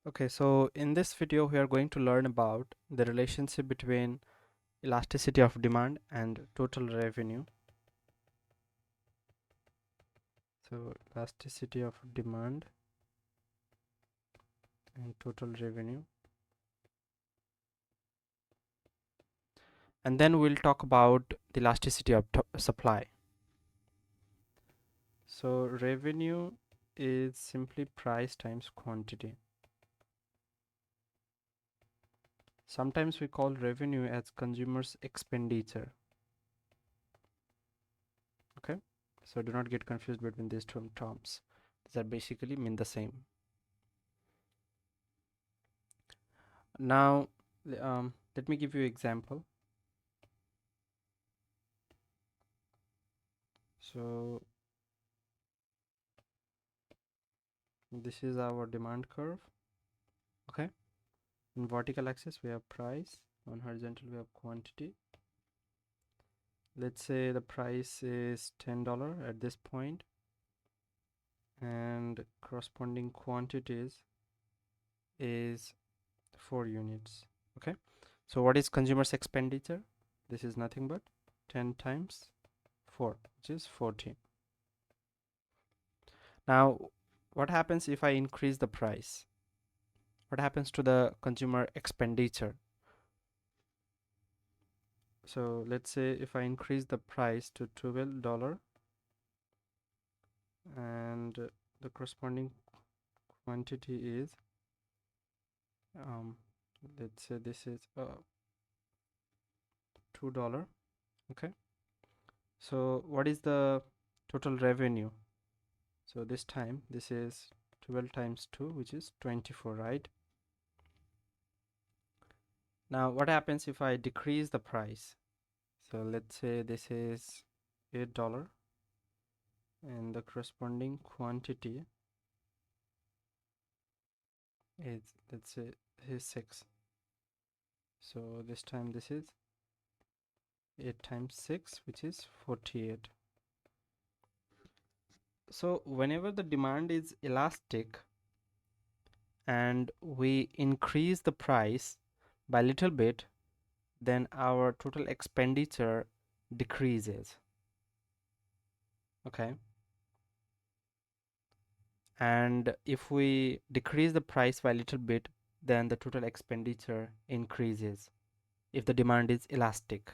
Okay, so in this video we are going to learn about the relationship between elasticity of demand and total revenue. So elasticity of demand and total revenue. And then we'll talk about the elasticity of supply. So revenue is simply price times quantity. Sometimes we call revenue as consumers' expenditure. Okay, so do not get confused between these two terms. These are basically mean the same. Now, let me give you an example. So this is our demand curve. Okay, in vertical axis we have price, on horizontal we have quantity. Let's say the price is $10 at this point, and corresponding quantities is 4 units. Okay, so what is consumer's expenditure? This is nothing but 10 times 4, which is 40. Now what happens if I increase the price? What happens to the consumer expenditure? So let's say if I increase the price to $12 and the corresponding quantity is let's say this is $2. Okay, so what is the total revenue? So this time this is 12 times 2, which is 24, right? Now what happens if I decrease the price? So let's say this is $8 and the corresponding quantity is, let's say, is 6. So this time this is 8 times 6, which is 48. So whenever the demand is elastic and we increase the price by little bit, then our total expenditure decreases. Okay, and if we decrease the price by little bit, then the total expenditure increases if the demand is elastic.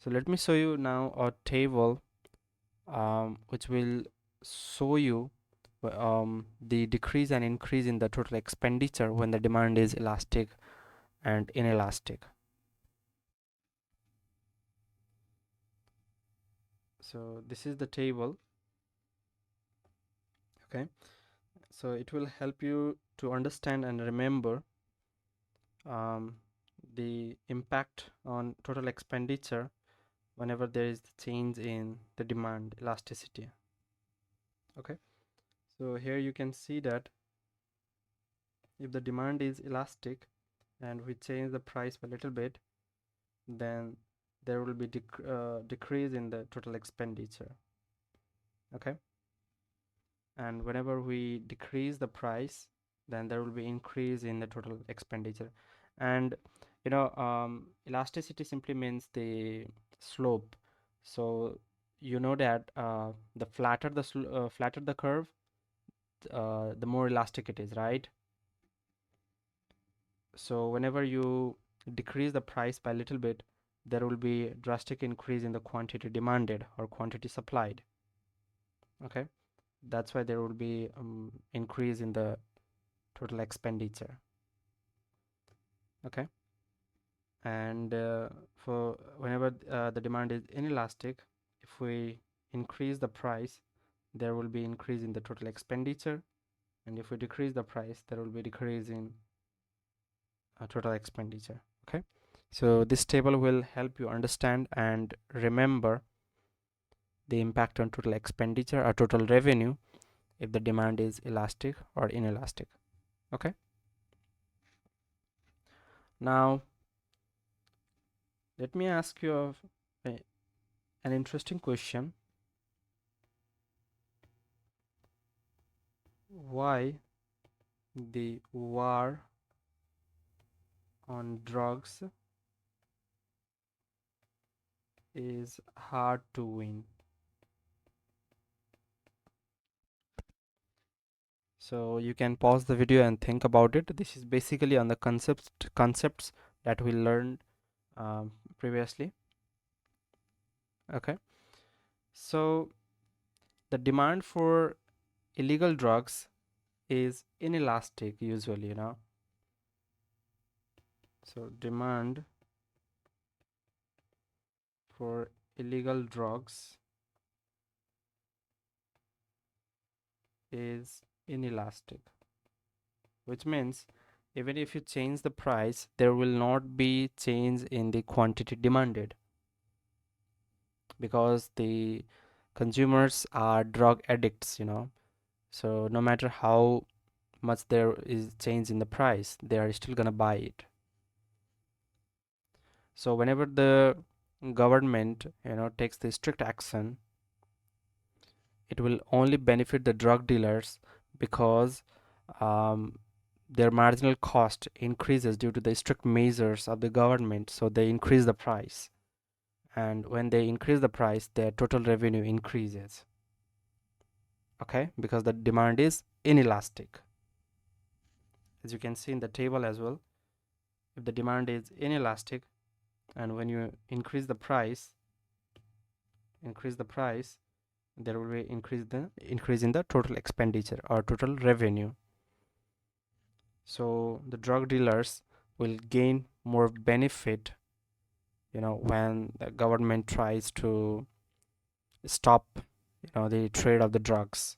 So let me show you now a table which will show you the decrease and increase in the total expenditure when the demand is elastic and inelastic. So this is the table. Okay, so it will help you to understand and remember the impact on total expenditure whenever there is change in the demand elasticity. Okay, so here you can see that if the demand is elastic and we change the price by a little bit, then there will be decrease in the total expenditure. Okay, and whenever we decrease the price, then there will be increase in the total expenditure. And elasticity simply means the slope. So you know that the flatter the curve, the more elastic it is, right? So whenever you decrease the price by a little bit, there will be drastic increase in the quantity demanded or quantity supplied. Okay, that's why there will be increase in the total expenditure. Okay, and for whenever the demand is inelastic, if we increase the price, there will be increase in the total expenditure, and if we decrease the price, there will be decrease in total expenditure. Okay, so this table will help you understand and remember the impact on total expenditure or total revenue if the demand is elastic or inelastic. Okay, now let me ask you an interesting question. why the war on drugs is hard to win. So you can pause the video and think about it. This is basically on the concepts that we learned previously. Okay, so the demand for illegal drugs is inelastic usually, so demand for illegal drugs is inelastic, which means even if you change the price, there will not be change in the quantity demanded, because the consumers are drug addicts, so no matter how much there is change in the price, they are still gonna buy it. So whenever the government takes the strict action, it will only benefit the drug dealers, because um, their marginal cost increases due to the strict measures of the government, so they increase the price, and when they increase the price, their total revenue increases. Okay, because the demand is inelastic, as you can see in the table as well. If the demand is inelastic, and when you increase the price, there will be increase in the total expenditure or total revenue. So the drug dealers will gain more benefit, when the government tries to stop, the trade of the drugs.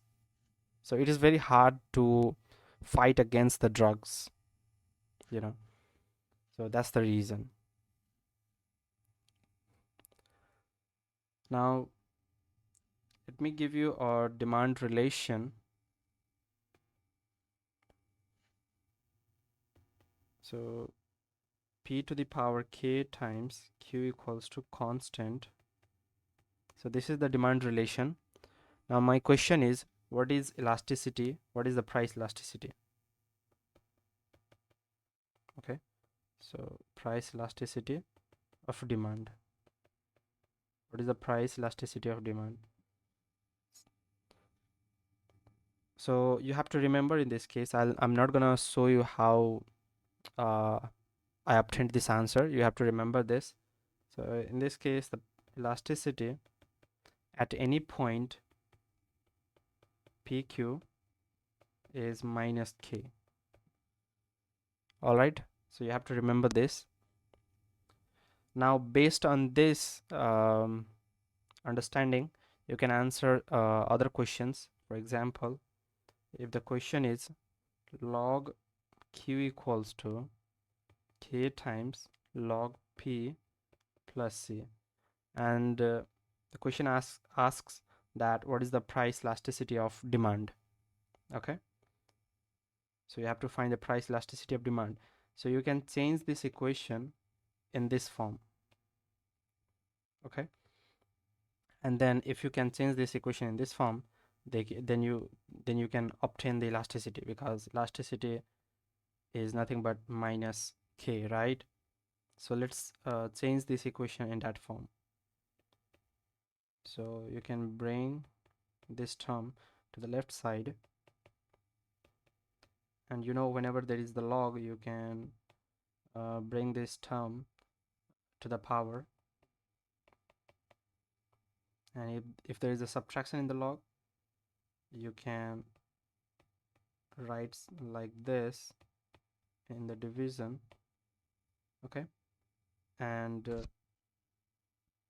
So it is very hard to fight against the drugs, you know. So that's the reason. Now, let me give you a demand relation. So P to the power K times Q equals to constant. So this is the demand relation. Now my question is, what is elasticity? What is the price elasticity? Okay, so price elasticity of demand. What is the price elasticity of demand? So you have to remember, in this case, I'm not gonna show you how uh, I obtained this answer. You have to remember this. So in this case, the elasticity at any point PQ is minus K. All right, so you have to remember this. Now based on this understanding, you can answer other questions. For example, if the question is log Q equals to K times log P plus C, and the question asks that what is the price elasticity of demand. Okay, so you have to find the price elasticity of demand. So you can change this equation in this form. Okay, and then if you can change this equation in this form, then you can obtain the elasticity, because elasticity is nothing but minus K, right? So let's change this equation in that form. So you can bring this term to the left side, and whenever there is the log, you can bring this term to the power, and if there is a subtraction in the log, you can write like this in the division. Okay, and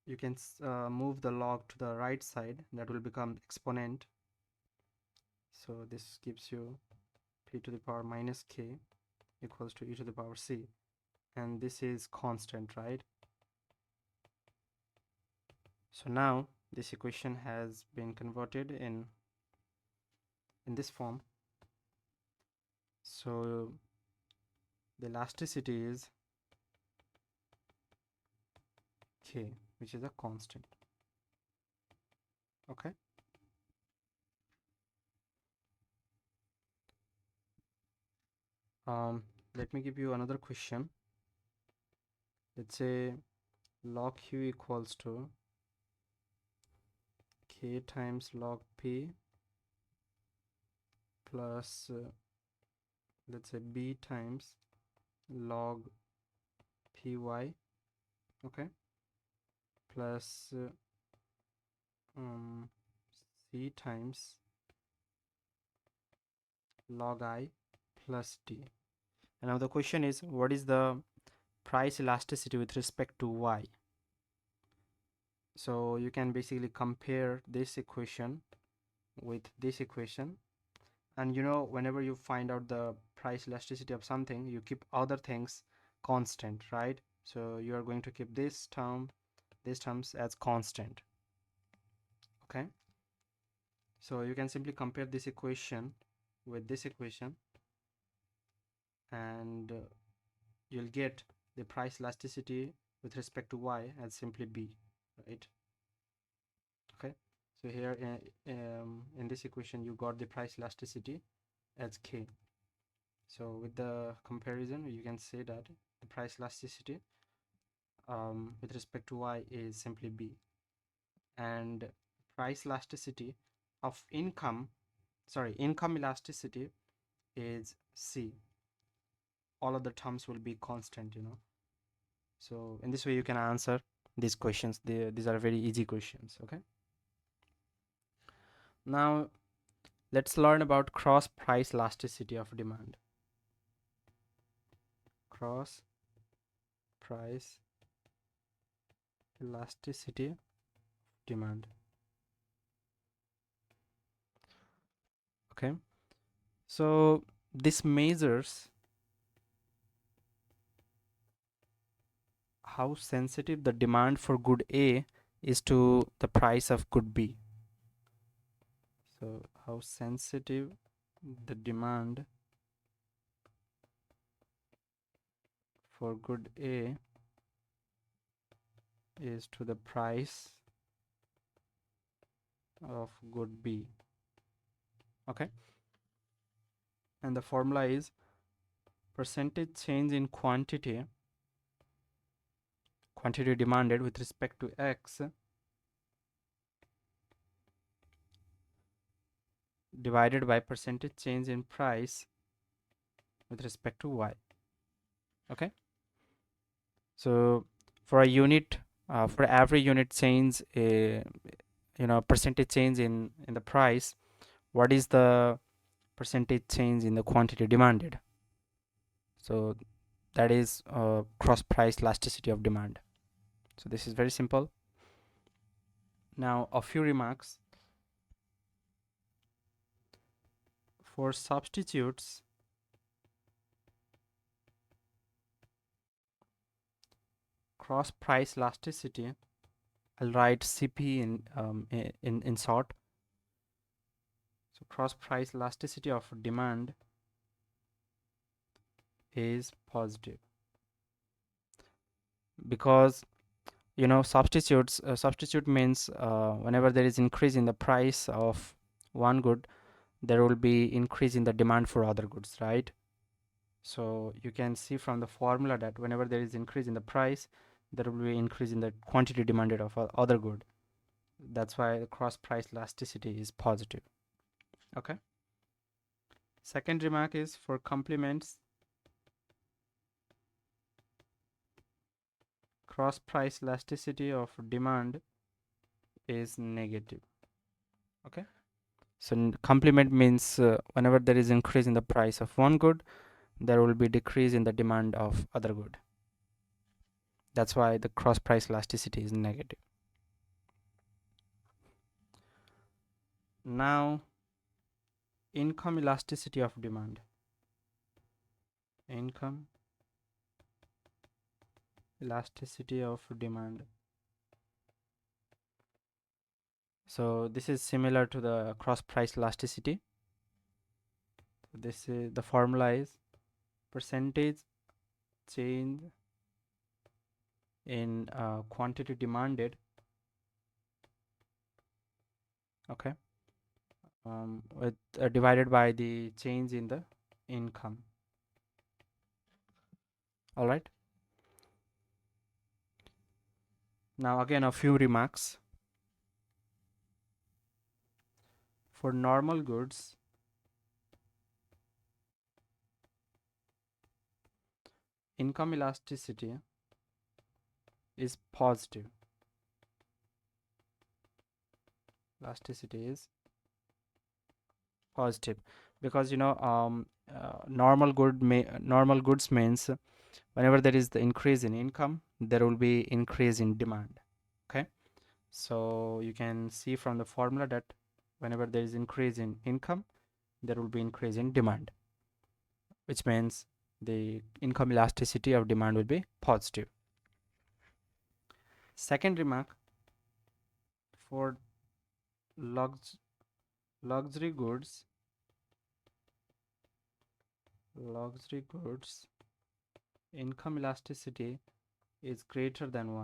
you can move the log to the right side, that will become exponent. So this gives you p to the power minus k equals to e to the power c, and this is constant, right? So now this equation has been converted in this form. So the elasticity is k, which is a constant. Okay, Let me give you another question. Let's say log q equals to k times log p plus let's say b times log py, okay, plus c times log I plus d. And now the question is, what is the price elasticity with respect to y? So you can basically compare this equation with this equation, and whenever you find out the price elasticity of something, you keep other things constant, right? So you are going to keep these terms as constant, okay? So you can simply compare this equation with this equation, and you'll get the price elasticity with respect to y as simply b, right? Okay, so here in this equation you got the price elasticity as k. So with the comparison, you can say that the price elasticity with respect to y is simply b, and price elasticity of income elasticity is c. All of the terms will be constant, so in this way you can answer these questions. These are very easy questions. Okay, now let's learn about cross price elasticity of demand. Cross price elasticity of demand. Okay, so this measures how sensitive the demand for good A is to the price of good B. So how sensitive the demand for good A is to the price of good B. Okay, and the formula is percentage change in quantity demanded with respect to X divided by percentage change in price with respect to Y. Okay, so for a unit, for every unit change, percentage change in the price, what is the percentage change in the quantity demanded? So that is cross price elasticity of demand. So this is very simple. Now a few remarks. For substitutes, cross price elasticity, I'll write CP in short. So cross price elasticity of demand is positive, because substitute means whenever there is increase in the price of one good, there will be increase in the demand for other goods, right? So you can see from the formula that whenever there is increase in the price, there will be increase in the quantity demanded of other good. That's why the cross price elasticity is positive. Okay, second remark is for complements, cross price elasticity of demand is negative. Okay, so complement means whenever there is increase in the price of one good, there will be decrease in the demand of other good. That's why the cross price elasticity is negative. Now income elasticity of demand. Income elasticity of demand. So this is similar to the cross price elasticity. This is the formula is percentage change in quantity demanded, okay, with divided by the change in the income. All right. Now again a few remarks. For normal goods, income elasticity is positive. Elasticity is positive because normal goods means whenever there is the increase in income, there will be increase in demand. Okay, so you can see from the formula that whenever there is increase in income, there will be increase in demand, which means the income elasticity of demand will be positive. Second remark, for luxury goods, income elasticity is greater than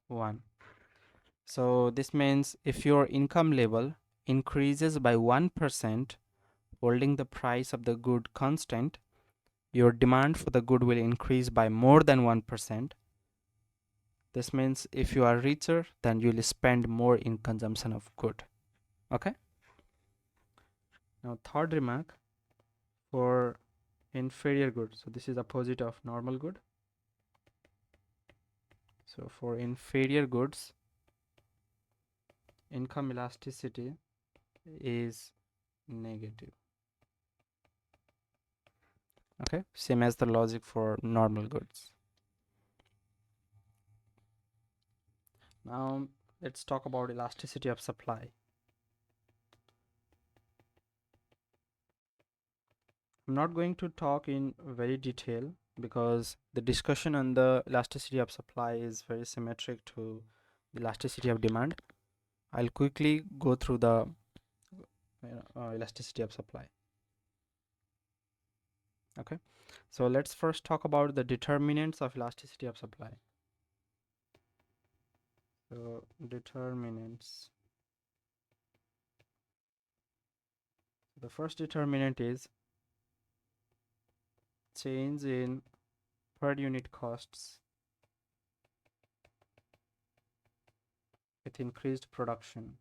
1. So this means if your income level increases by 1%, holding the price of the good constant, your demand for the good will increase by more than 1%. This means if you are richer, then you will spend more in consumption of good. Okay. Now third remark, for inferior good. So this is opposite of normal good. So for inferior goods, income elasticity is negative. Okay, same as the logic for normal goods. Now let's talk about elasticity of supply. I'm not going to talk in very detail because the discussion on the elasticity of supply is very symmetric to the elasticity of demand. I'll quickly go through the elasticity of supply. Okay, so let's first talk about the determinants of elasticity of supply. So determinants. The first determinant is change in per unit costs with increased production.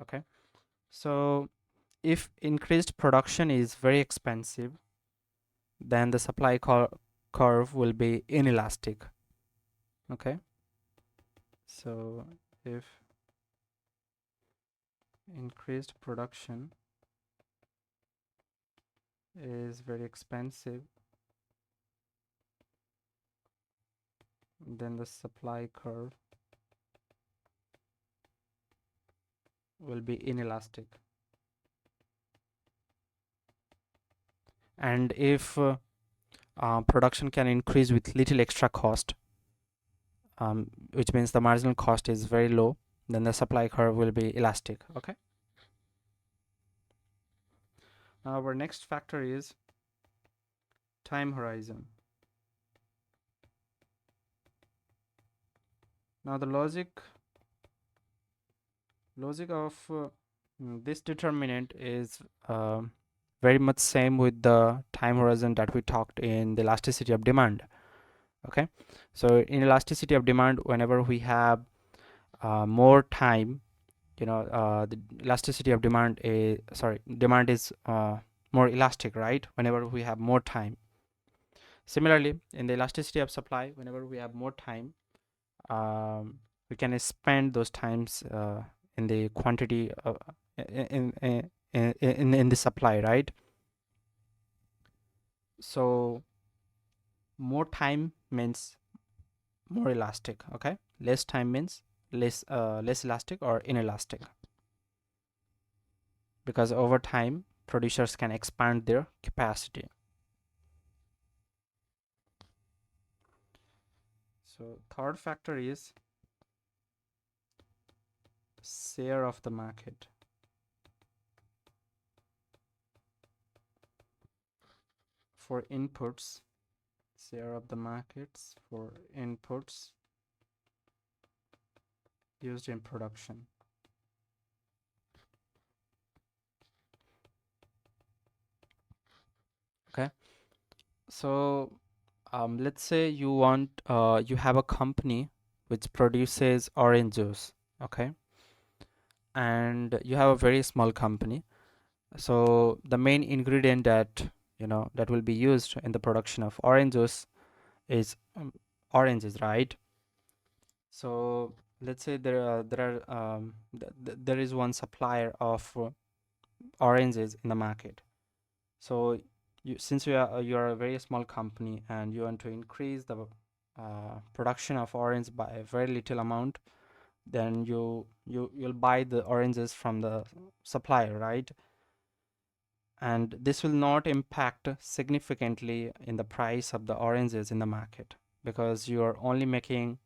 Okay, so if increased production is very expensive, then the supply curve will be inelastic. Okay, so if increased production is very expensive, then the supply curve will be inelastic. And if production can increase with little extra cost, which means the marginal cost is very low, then the supply curve will be elastic. Okay. Now our next factor is time horizon. Now the logic of this determinant is very much same with the time horizon that we talked in the elasticity of demand. Okay, so in elasticity of demand, whenever we have more time, the elasticity of demand is demand is more elastic, right? Whenever we have more time. Similarly, in the elasticity of supply, whenever we have more time, we can spend those times in the quantity in the supply, right? So more time means more elastic. Okay, less time means less elastic or inelastic, because over time producers can expand their capacity. So third factor is share of the market. For inputs, share of the markets for inputs used in production. Okay, so let's say you have a company which produces orange juice. Okay, and you have a very small company. So the main ingredient that that will be used in the production of orange juice is oranges, right? So let's say there is one supplier of oranges in the market. So you are a very small company and you want to increase the production of orange by a very little amount, then you'll buy the oranges from the supplier, right? And this will not impact significantly in the price of the oranges in the market, because you are only making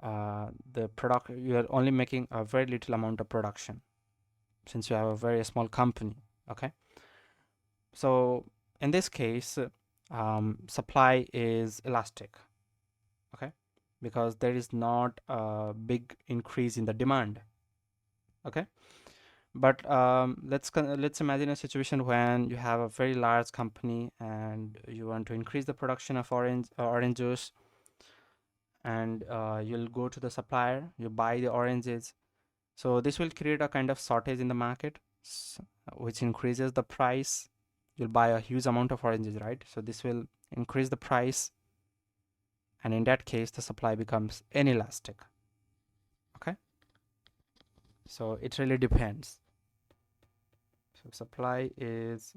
you are only making a very little amount of production, since you have a very small company. Okay, so in this case, supply is elastic. Okay, because there is not a big increase in the demand. Okay, but let's imagine a situation when you have a very large company and you want to increase the production of orange juice, and you'll go to the supplier, you buy the oranges. So this will create a kind of shortage in the market, which increases the price. You'll buy a huge amount of oranges, right? So this will increase the price, and in that case the supply becomes inelastic. Okay, so it really depends. So supply is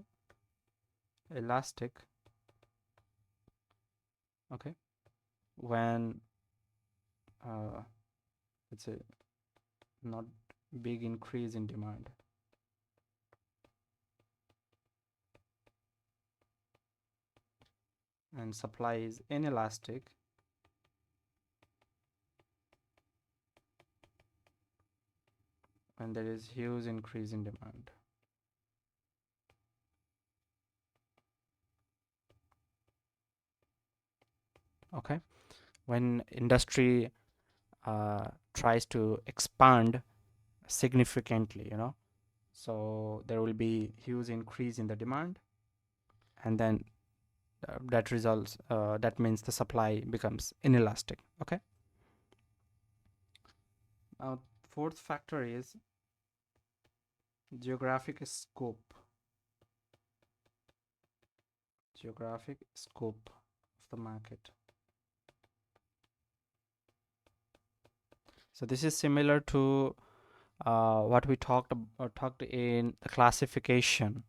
elastic, okay, when it's a not big increase in demand. And supply is inelastic when there is huge increase in demand. Okay, when industry tries to expand significantly, so there will be huge increase in the demand, and then that means the supply becomes inelastic. Okay, now fourth factor is geographic scope. Geographic scope of the market. So this is similar to what we talked in the classification,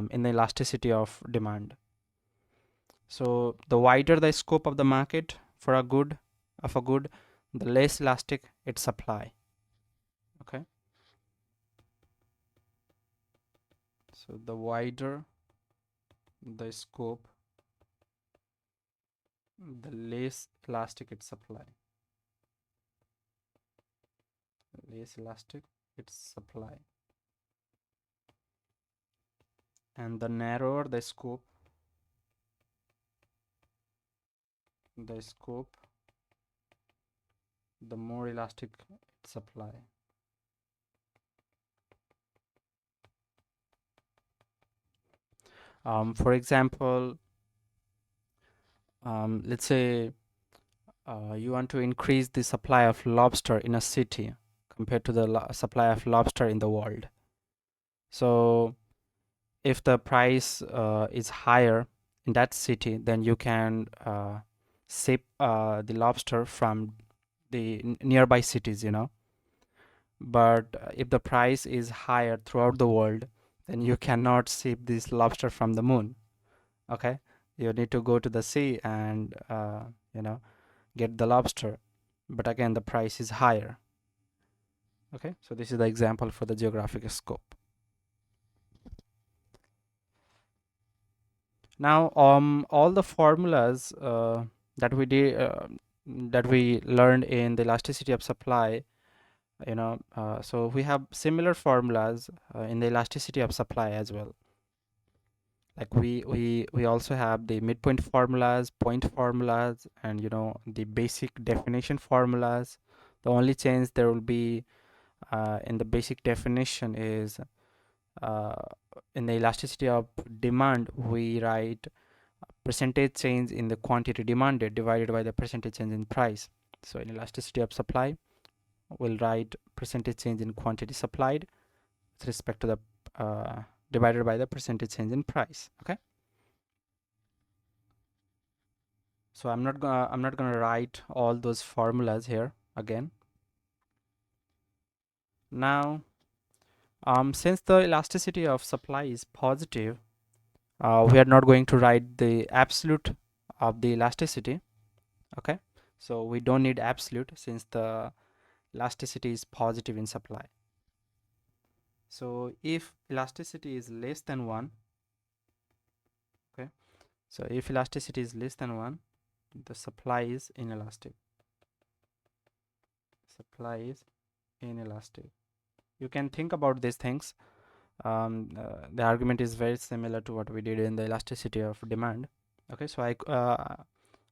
in the elasticity of demand. So the wider the scope of the market for a good, the less elastic its supply. Okay. So the wider the scope, the less elastic its supply. Less elastic its supply. And the narrower the scope, the more elastic its supply. For example, let's say you want to increase the supply of lobster in a city compared to the supply of lobster in the world. So if the price is higher in that city, then you can ship the lobster from the nearby cities, But if the price is higher throughout the world, then you cannot ship this lobster from the moon. Okay, you need to go to the sea and get the lobster, but again the price is higher. Okay, so this is the example for the geographic scope. Now all the formulas that we did that we learned in the elasticity of supply, so we have similar formulas in the elasticity of supply as well. Like we also have the midpoint formulas, point formulas, and the basic definition formulas, The only change there will be in the basic definition is uh, in the elasticity of demand, we write percentage change in the quantity demanded divided by the percentage change in price. So in elasticity of supply, we'll write percentage change in quantity supplied with respect to the divided by the percentage change in price. Okay. So I'm not gonna write all those formulas here again. Now, since the elasticity of supply is positive, we are not going to write the absolute of the elasticity. Okay, so we don't need absolute since the elasticity is positive in supply. So if elasticity is less than 1, okay, so if elasticity is less than 1, the supply is inelastic. Supply is inelastic. You can think about these things. The argument is very similar to what we did in the elasticity of demand. Okay, so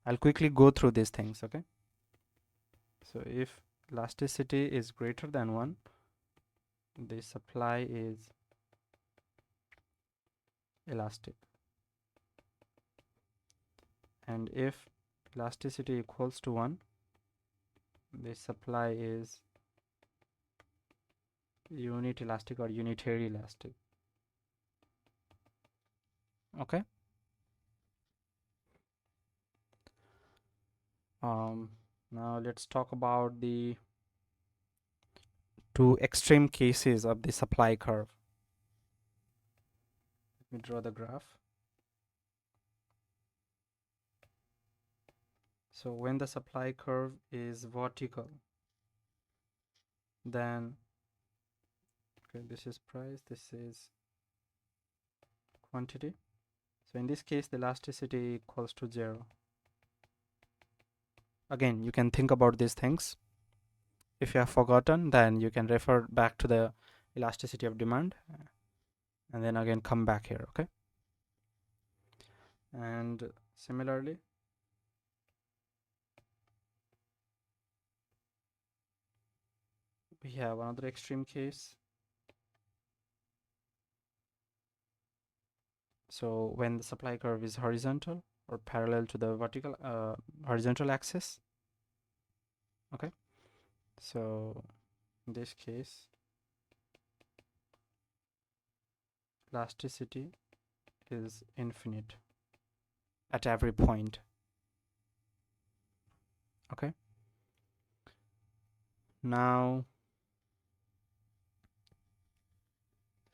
I'll quickly go through these things. Okay, so if elasticity is greater than 1, the supply is elastic, and if elasticity equals to 1, the supply is unit elastic or unitary elastic. Okay. Now let's talk about the two extreme cases of the supply curve. Let me draw the graph. So when the supply curve is vertical, then okay, this is price, this is quantity. So in this case, the elasticity equals to 0. Again, you can think about these things. If you have forgotten, then you can refer back to the elasticity of demand and then again come back here. Okay. And similarly, we have another extreme case. So when the supply curve is horizontal or parallel to the vertical horizontal axis. Okay, so in this case, elasticity is infinite at every point. Okay, now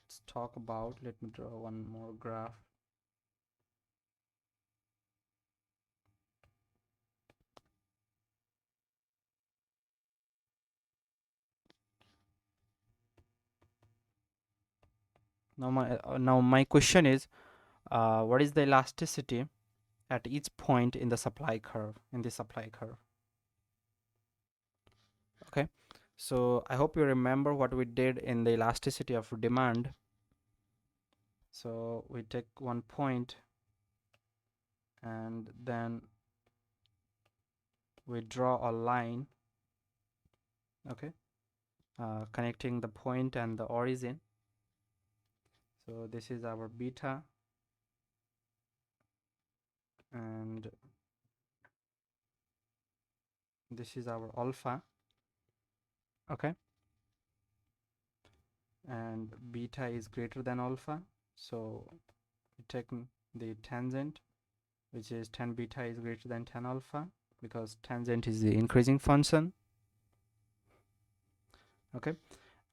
let's talk about, let me draw one more graph. Now my question is, what is the elasticity at each point in the supply curve, Okay, so I hope you remember what we did in the elasticity of demand. So we take one point and then we draw a line, okay, connecting the point and the origin. So this is our beta and this is our alpha, okay, and beta is greater than alpha, so we take the tangent, which is tan beta is greater than tan alpha because tangent is the increasing function. Okay,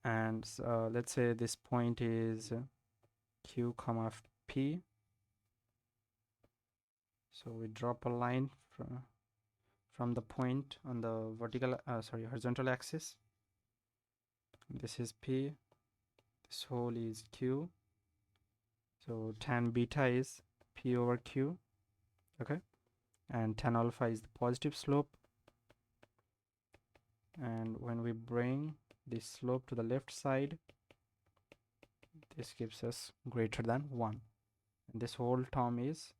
and let's say this point is q comma p, so we drop a line from the point on the horizontal axis. This is p, this whole is q, so tan beta is p over q, okay, and tan alpha is the positive slope, and when we bring this slope to the left side, this gives us greater than 1, and this whole term is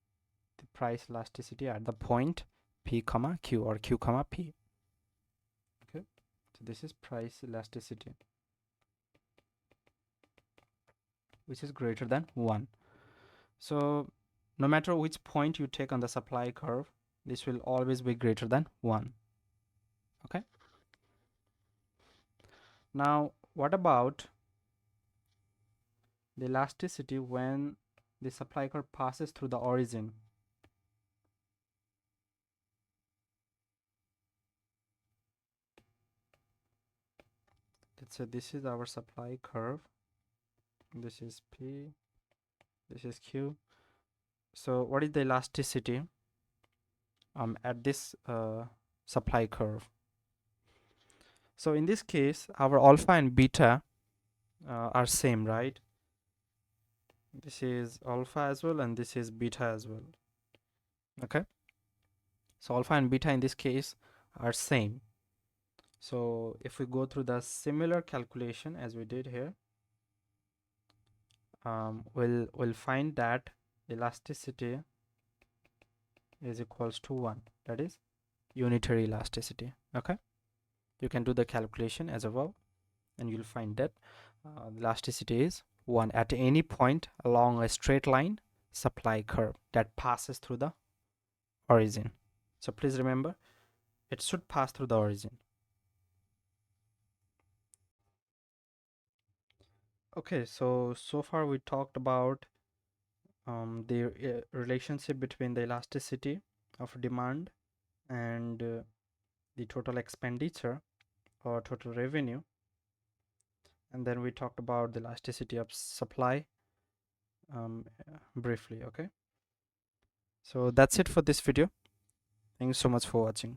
the price elasticity at the point p comma q or q comma p. Okay, So this is price elasticity, which is greater than 1. So no matter which point you take on the supply curve, this will always be greater than 1. Okay. Now what about the elasticity when the supply curve passes through the origin? Let's say this is our supply curve. This is P, this is Q. So what is the elasticity at this supply curve? So in this case, our alpha and beta are same, right? This is alpha as well, and this is beta as well. Okay. So alpha and beta in this case are same. So if we go through the similar calculation as we did here, we'll find that elasticity is equals to 1. That is unitary elasticity. Okay. You can do the calculation as well, and you'll find that elasticity is 1 at any point along a straight line supply curve that passes through the origin. So please remember, it should pass through the origin. Okay, so far we talked about the relationship between the elasticity of demand and the total expenditure or total revenue, and then we talked about the elasticity of supply briefly. Okay, so that's it for this video. Thanks so much for watching.